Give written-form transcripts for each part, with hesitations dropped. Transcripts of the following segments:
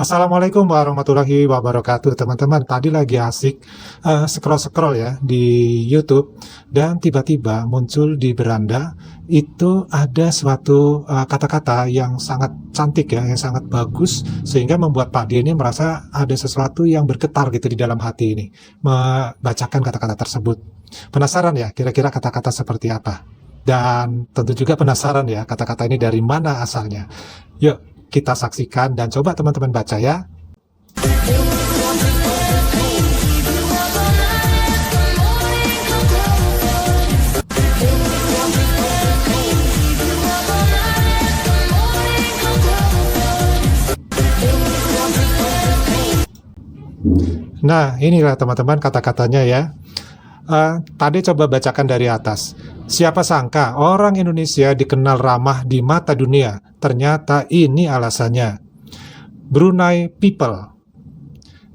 Assalamualaikum warahmatullahi wabarakatuh, teman-teman. Tadi lagi asik scroll-scroll ya di YouTube, dan tiba-tiba muncul di beranda itu ada suatu kata-kata yang sangat cantik ya, yang sangat bagus, sehingga membuat Pak D ini merasa ada sesuatu yang bergetar gitu di dalam hati ini, membacakan kata-kata tersebut. Penasaran ya, kira-kira kata-kata seperti apa? Dan tentu juga penasaran ya, kata-kata ini dari mana asalnya. Yuk, kita saksikan dan coba teman-teman baca ya. Nah, inilah teman-teman kata-katanya ya. Tadi coba bacakan dari atas. Siapa sangka orang Indonesia dikenal ramah di mata dunia. Ternyata ini alasannya. Brunei people.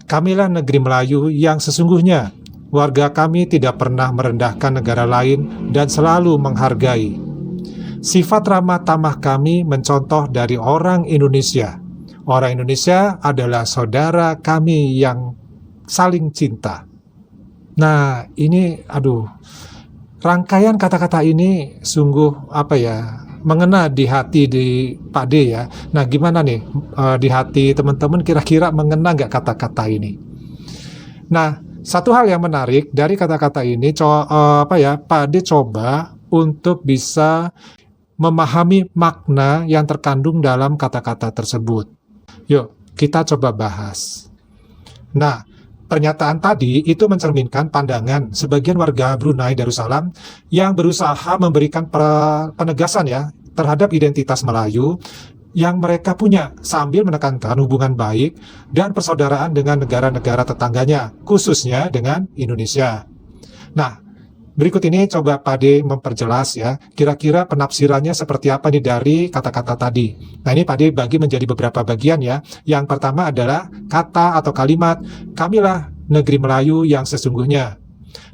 Kamilah negeri Melayu yang sesungguhnya. Warga kami tidak pernah merendahkan negara lain dan selalu menghargai. Sifat ramah tamah kami mencontoh dari orang Indonesia. Orang Indonesia adalah saudara kami yang saling cinta. Nah, ini rangkaian kata-kata ini sungguh mengena di hati di Pak D ya. Nah, gimana nih di hati teman-teman, kira-kira mengena nggak kata-kata ini? Nah, satu hal yang menarik dari kata-kata ini, Pak D coba untuk bisa memahami makna yang terkandung dalam kata-kata tersebut. Yuk, kita coba bahas. Nah, pernyataan tadi itu mencerminkan pandangan sebagian warga Brunei Darussalam yang berusaha memberikan penegasan ya terhadap identitas Melayu yang mereka punya, sambil menekankan hubungan baik dan persaudaraan dengan negara-negara tetangganya, khususnya dengan Indonesia. Nah, berikut ini coba Pak D memperjelas ya, kira-kira penafsirannya seperti apa nih dari kata-kata tadi. Nah, ini Pak D bagi menjadi beberapa bagian ya. Yang pertama adalah kata atau kalimat, kamilah negeri Melayu yang sesungguhnya.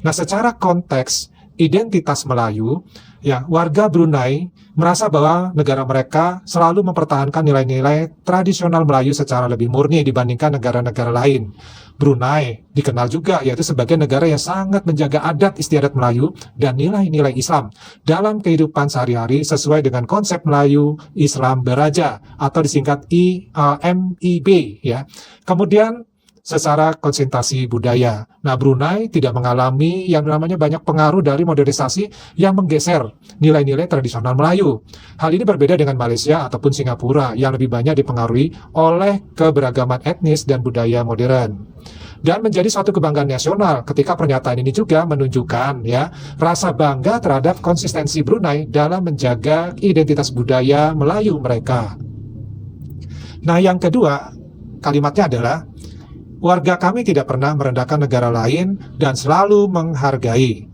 Nah, secara konteks identitas Melayu, ya, warga Brunei merasa bahwa negara mereka selalu mempertahankan nilai-nilai tradisional Melayu secara lebih murni dibandingkan negara-negara lain. Brunei dikenal juga yaitu sebagai negara yang sangat menjaga adat istiadat Melayu dan nilai-nilai Islam dalam kehidupan sehari-hari sesuai dengan konsep Melayu Islam Beraja atau disingkat MIB ya. Kemudian secara konsentrasi budaya. Nah, Brunei tidak mengalami yang namanya banyak pengaruh dari modernisasi yang menggeser nilai-nilai tradisional Melayu. Hal ini berbeda dengan Malaysia ataupun Singapura yang lebih banyak dipengaruhi oleh keberagaman etnis dan budaya modern. Dan menjadi suatu kebanggaan nasional ketika pernyataan ini juga menunjukkan ya rasa bangga terhadap konsistensi Brunei dalam menjaga identitas budaya Melayu mereka. Nah, yang kedua, kalimatnya adalah warga kami tidak pernah merendahkan negara lain dan selalu menghargai.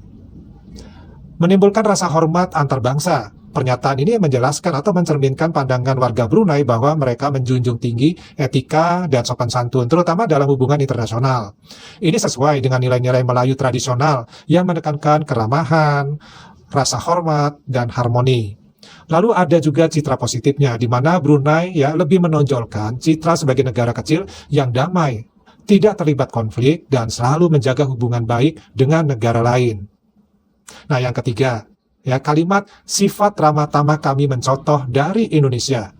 Menimbulkan rasa hormat antar bangsa. Pernyataan ini menjelaskan atau mencerminkan pandangan warga Brunei bahwa mereka menjunjung tinggi etika dan sopan santun, terutama dalam hubungan internasional. Ini sesuai dengan nilai-nilai Melayu tradisional yang menekankan keramahan, rasa hormat, dan harmoni. Lalu ada juga citra positifnya, di mana Brunei ya lebih menonjolkan citra sebagai negara kecil yang damai, tidak terlibat konflik, dan selalu menjaga hubungan baik dengan negara lain. Nah, yang ketiga, ya kalimat sifat ramah tamah kami mencontoh dari Indonesia.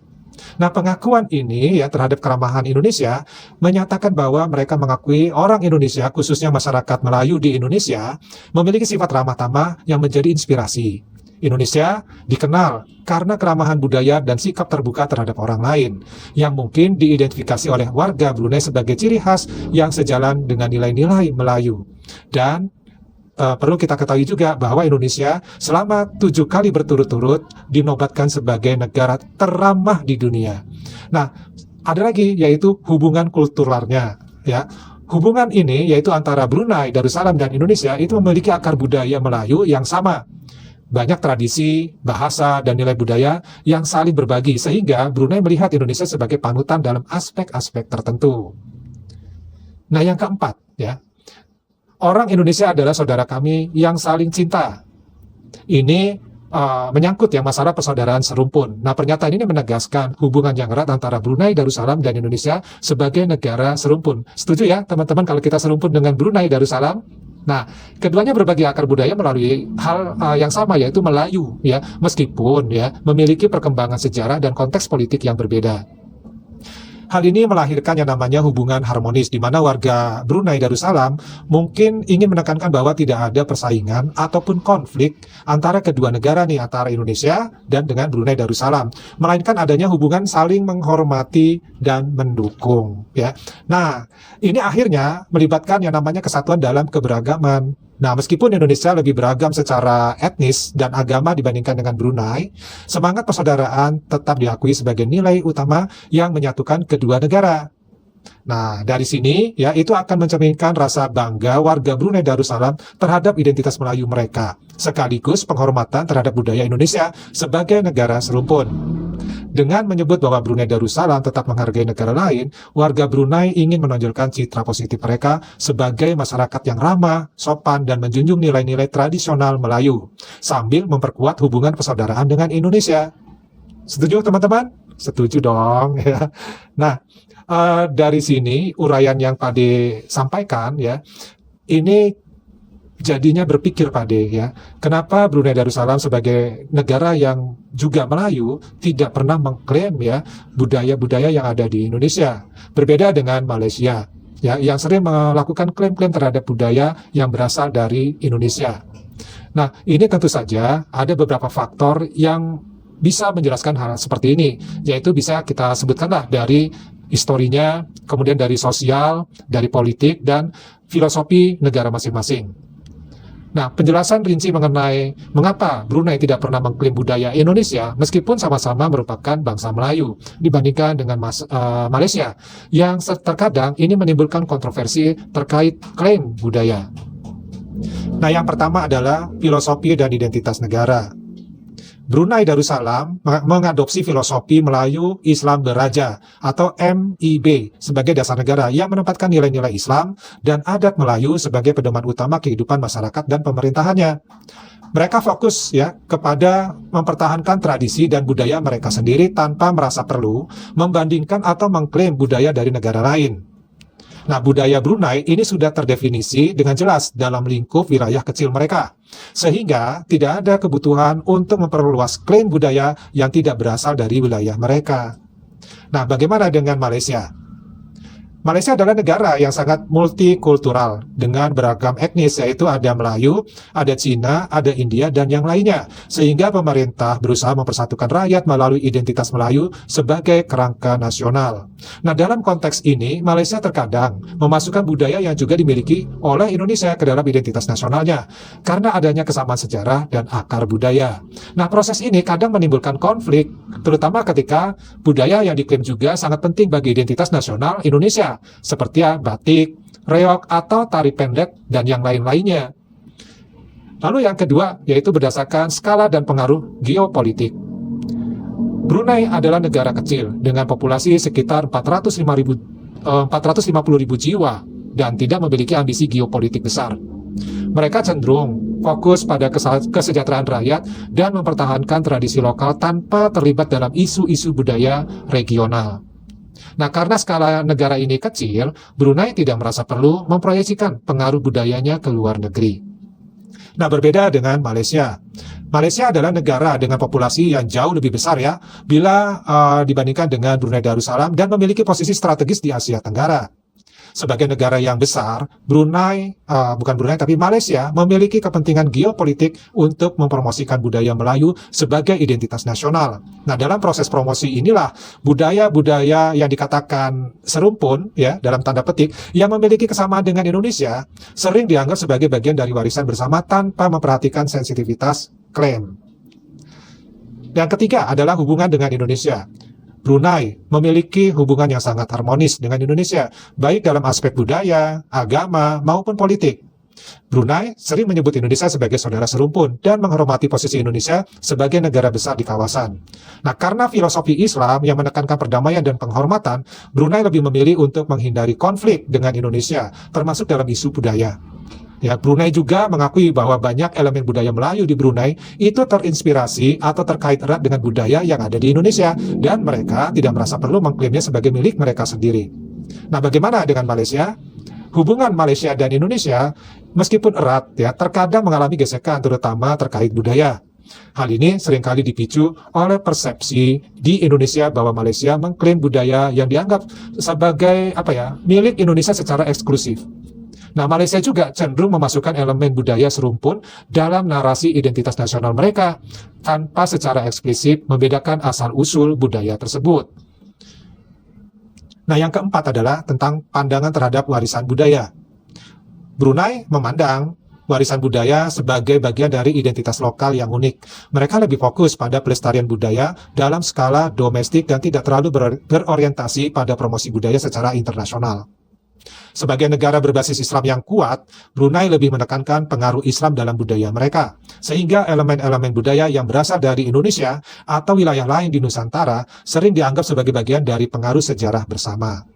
Nah, pengakuan ini ya terhadap keramahan Indonesia menyatakan bahwa mereka mengakui orang Indonesia, khususnya masyarakat Melayu di Indonesia, memiliki sifat ramah tamah yang menjadi inspirasi. Indonesia dikenal karena keramahan budaya dan sikap terbuka terhadap orang lain yang mungkin diidentifikasi oleh warga Brunei sebagai ciri khas yang sejalan dengan nilai-nilai Melayu. Dan perlu kita ketahui juga bahwa Indonesia selama 7 kali berturut-turut dinobatkan sebagai negara teramah di dunia. Nah, ada lagi yaitu hubungan kulturalnya ya. Hubungan ini yaitu antara Brunei Darussalam dan Indonesia itu memiliki akar budaya Melayu yang sama. Banyak tradisi, bahasa, dan nilai budaya yang saling berbagi, sehingga Brunei melihat Indonesia sebagai panutan dalam aspek-aspek tertentu. Nah, yang keempat, ya, orang Indonesia adalah saudara kami yang saling cinta. Ini menyangkut ya masalah persaudaraan serumpun. Nah, pernyataan ini menegaskan hubungan yang erat antara Brunei Darussalam dan Indonesia sebagai negara serumpun. Setuju ya teman-teman kalau kita serumpun dengan Brunei Darussalam? Nah, keduanya berbagi akar budaya melalui hal yang sama, yaitu Melayu ya, meskipun ya memiliki perkembangan sejarah dan konteks politik yang berbeda. Hal ini melahirkan yang namanya hubungan harmonis, di mana warga Brunei Darussalam mungkin ingin menekankan bahwa tidak ada persaingan ataupun konflik antara kedua negara nih, antara Indonesia dan dengan Brunei Darussalam, melainkan adanya hubungan saling menghormati dan mendukung ya. Nah, ini akhirnya melibatkan yang namanya kesatuan dalam keberagaman. Nah, meskipun Indonesia lebih beragam secara etnis dan agama dibandingkan dengan Brunei, semangat persaudaraan tetap diakui sebagai nilai utama yang menyatukan kedua negara. Nah, dari sini ya itu akan mencerminkan rasa bangga warga Brunei Darussalam terhadap identitas Melayu mereka, sekaligus penghormatan terhadap budaya Indonesia sebagai negara serumpun. Dengan menyebut bahwa Brunei Darussalam tetap menghargai negara lain, warga Brunei ingin menonjolkan citra positif mereka sebagai masyarakat yang ramah, sopan, dan menjunjung nilai-nilai tradisional Melayu, sambil memperkuat hubungan persaudaraan dengan Indonesia. Setuju teman-teman? Setuju dong ya. Nah, dari sini uraian yang Pak De sampaikan ya, ini jadinya berpikir Pak De ya, kenapa Brunei Darussalam sebagai negara yang juga Melayu tidak pernah mengklaim ya budaya-budaya yang ada di Indonesia, berbeda dengan Malaysia ya yang sering melakukan klaim-klaim terhadap budaya yang berasal dari Indonesia. Nah, ini tentu saja ada beberapa faktor yang bisa menjelaskan hal seperti ini, yaitu bisa kita sebutkanlah dari historinya, kemudian dari sosial, dari politik, dan filosofi negara masing-masing. Nah, penjelasan rinci mengenai mengapa Brunei tidak pernah mengklaim budaya Indonesia meskipun sama-sama merupakan bangsa Melayu dibandingkan dengan Malaysia, yang terkadang ini menimbulkan kontroversi terkait klaim budaya. Nah, yang pertama adalah filosofi dan identitas negara. Brunei Darussalam mengadopsi filosofi Melayu Islam Beraja atau MIB sebagai dasar negara yang menempatkan nilai-nilai Islam dan adat Melayu sebagai pedoman utama kehidupan masyarakat dan pemerintahannya. Mereka fokus ya kepada mempertahankan tradisi dan budaya mereka sendiri tanpa merasa perlu membandingkan atau mengklaim budaya dari negara lain. Nah, budaya Brunei ini sudah terdefinisi dengan jelas dalam lingkup wilayah kecil mereka, sehingga tidak ada kebutuhan untuk memperluas klaim budaya yang tidak berasal dari wilayah mereka. Nah, bagaimana dengan Malaysia? Malaysia adalah negara yang sangat multikultural dengan beragam etnis, yaitu ada Melayu, ada Cina, ada India, dan yang lainnya. Sehingga pemerintah berusaha mempersatukan rakyat melalui identitas Melayu sebagai kerangka nasional. Nah, dalam konteks ini, Malaysia terkadang memasukkan budaya yang juga dimiliki oleh Indonesia ke dalam identitas nasionalnya, karena adanya kesamaan sejarah dan akar budaya. Nah, proses ini kadang menimbulkan konflik, terutama ketika budaya yang diklaim juga sangat penting bagi identitas nasional Indonesia, seperti batik, reog, atau tari pendek, dan yang lain-lainnya. Lalu yang kedua, yaitu berdasarkan skala dan pengaruh geopolitik. Brunei adalah negara kecil dengan populasi sekitar 450.000 jiwa dan tidak memiliki ambisi geopolitik besar. Mereka cenderung fokus pada kesejahteraan rakyat dan mempertahankan tradisi lokal tanpa terlibat dalam isu-isu budaya regional. Nah, karena skala negara ini kecil, Brunei tidak merasa perlu memproyeksikan pengaruh budayanya ke luar negeri. Nah, berbeda dengan Malaysia. Malaysia adalah negara dengan populasi yang jauh lebih besar ya, bila dibandingkan dengan Brunei Darussalam dan memiliki posisi strategis di Asia Tenggara. Sebagai negara yang besar, tapi Malaysia memiliki kepentingan geopolitik untuk mempromosikan budaya Melayu sebagai identitas nasional. Nah, dalam proses promosi inilah budaya-budaya yang dikatakan serumpun, ya, dalam tanda petik, yang memiliki kesamaan dengan Indonesia, sering dianggap sebagai bagian dari warisan bersama tanpa memperhatikan sensitivitas klaim. Yang ketiga adalah hubungan dengan Indonesia. Brunei memiliki hubungan yang sangat harmonis dengan Indonesia, baik dalam aspek budaya, agama, maupun politik. Brunei sering menyebut Indonesia sebagai saudara serumpun dan menghormati posisi Indonesia sebagai negara besar di kawasan. Nah, karena filosofi Islam yang menekankan perdamaian dan penghormatan, Brunei lebih memilih untuk menghindari konflik dengan Indonesia, termasuk dalam isu budaya. Ya, Brunei juga mengakui bahwa banyak elemen budaya Melayu di Brunei itu terinspirasi atau terkait erat dengan budaya yang ada di Indonesia dan mereka tidak merasa perlu mengklaimnya sebagai milik mereka sendiri. Nah, bagaimana dengan Malaysia? Hubungan Malaysia dan Indonesia meskipun erat ya, terkadang mengalami gesekan terutama terkait budaya. Hal ini seringkali dipicu oleh persepsi di Indonesia bahwa Malaysia mengklaim budaya yang dianggap sebagai milik Indonesia secara eksklusif. Nah, Malaysia juga cenderung memasukkan elemen budaya serumpun dalam narasi identitas nasional mereka tanpa secara eksplisit membedakan asal-usul budaya tersebut. Nah, yang keempat adalah tentang pandangan terhadap warisan budaya. Brunei memandang warisan budaya sebagai bagian dari identitas lokal yang unik. Mereka lebih fokus pada pelestarian budaya dalam skala domestik dan tidak terlalu berorientasi pada promosi budaya secara internasional. Sebagai negara berbasis Islam yang kuat, Brunei lebih menekankan pengaruh Islam dalam budaya mereka, sehingga elemen-elemen budaya yang berasal dari Indonesia atau wilayah lain di Nusantara sering dianggap sebagai bagian dari pengaruh sejarah bersama.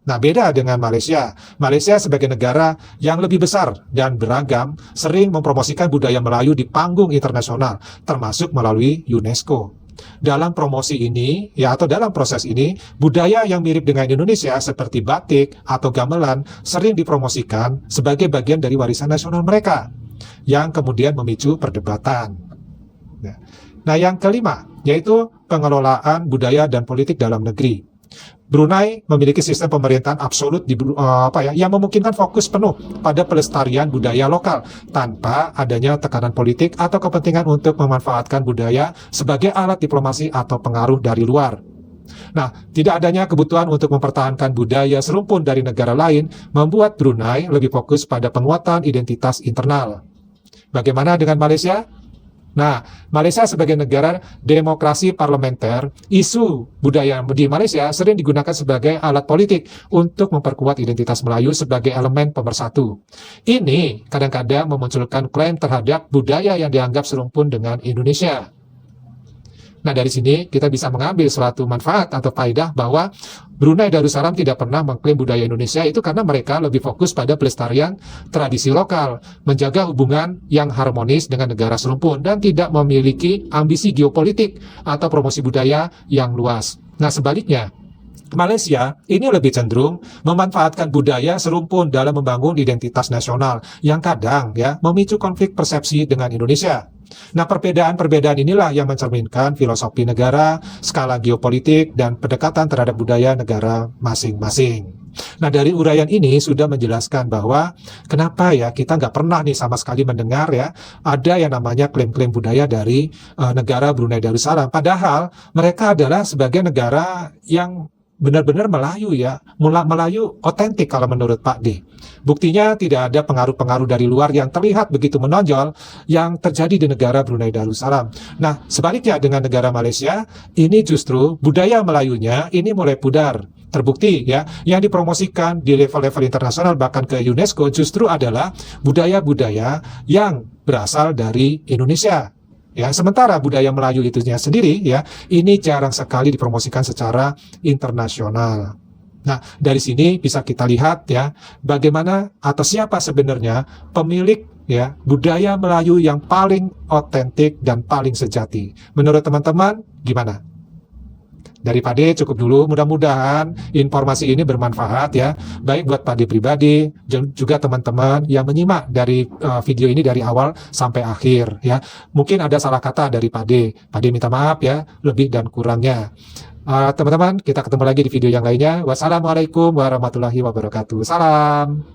Nah, beda dengan Malaysia. Malaysia sebagai negara yang lebih besar dan beragam, sering mempromosikan budaya Melayu di panggung internasional, termasuk melalui UNESCO. Dalam promosi ini, atau dalam proses ini, budaya yang mirip dengan Indonesia seperti batik atau gamelan sering dipromosikan sebagai bagian dari warisan nasional mereka, yang kemudian memicu perdebatan. Nah, yang kelima, yaitu pengelolaan budaya dan politik dalam negeri. Brunei memiliki sistem pemerintahan absolut yang memungkinkan fokus penuh pada pelestarian budaya lokal tanpa adanya tekanan politik atau kepentingan untuk memanfaatkan budaya sebagai alat diplomasi atau pengaruh dari luar. Nah, tidak adanya kebutuhan untuk mempertahankan budaya serumpun dari negara lain membuat Brunei lebih fokus pada penguatan identitas internal. Bagaimana dengan Malaysia? Nah, Malaysia sebagai negara demokrasi parlementer, isu budaya di Malaysia sering digunakan sebagai alat politik untuk memperkuat identitas Melayu sebagai elemen pemersatu. Ini kadang-kadang memunculkan klaim terhadap budaya yang dianggap serumpun dengan Indonesia. Nah, dari sini kita bisa mengambil suatu manfaat atau faedah bahwa Brunei Darussalam tidak pernah mengklaim budaya Indonesia itu karena mereka lebih fokus pada pelestarian tradisi lokal, menjaga hubungan yang harmonis dengan negara serumpun, dan tidak memiliki ambisi geopolitik atau promosi budaya yang luas. Nah, sebaliknya, Malaysia ini lebih cenderung memanfaatkan budaya serumpun dalam membangun identitas nasional yang kadang memicu konflik persepsi dengan Indonesia. Nah, perbedaan-perbedaan inilah yang mencerminkan filosofi negara, skala geopolitik, dan pendekatan terhadap budaya negara masing-masing. Nah, dari uraian ini sudah menjelaskan bahwa kenapa kita nggak pernah nih sama sekali mendengar ada yang namanya klaim-klaim budaya dari negara Brunei Darussalam. Padahal mereka adalah sebagai negara yang benar-benar Melayu Melayu otentik kalau menurut Pak D. Buktinya tidak ada pengaruh-pengaruh dari luar yang terlihat begitu menonjol yang terjadi di negara Brunei Darussalam. Nah, sebaliknya dengan negara Malaysia, ini justru budaya Melayunya ini mulai pudar. Terbukti yang dipromosikan di level-level internasional bahkan ke UNESCO justru adalah budaya-budaya yang berasal dari Indonesia. Sementara budaya Melayu itunya sendiri ini jarang sekali dipromosikan secara internasional. Nah, dari sini bisa kita lihat bagaimana atau siapa sebenarnya pemilik budaya Melayu yang paling otentik dan paling sejati. Menurut teman-teman gimana? Dari Pak D cukup dulu, mudah-mudahan informasi ini bermanfaat baik buat Pak D pribadi, juga teman-teman yang menyimak dari video ini dari awal sampai akhir Mungkin ada salah kata dari Pak D. Pak D minta maaf lebih dan kurangnya. Teman-teman, kita ketemu lagi di video yang lainnya. Wassalamualaikum warahmatullahi wabarakatuh. Salam.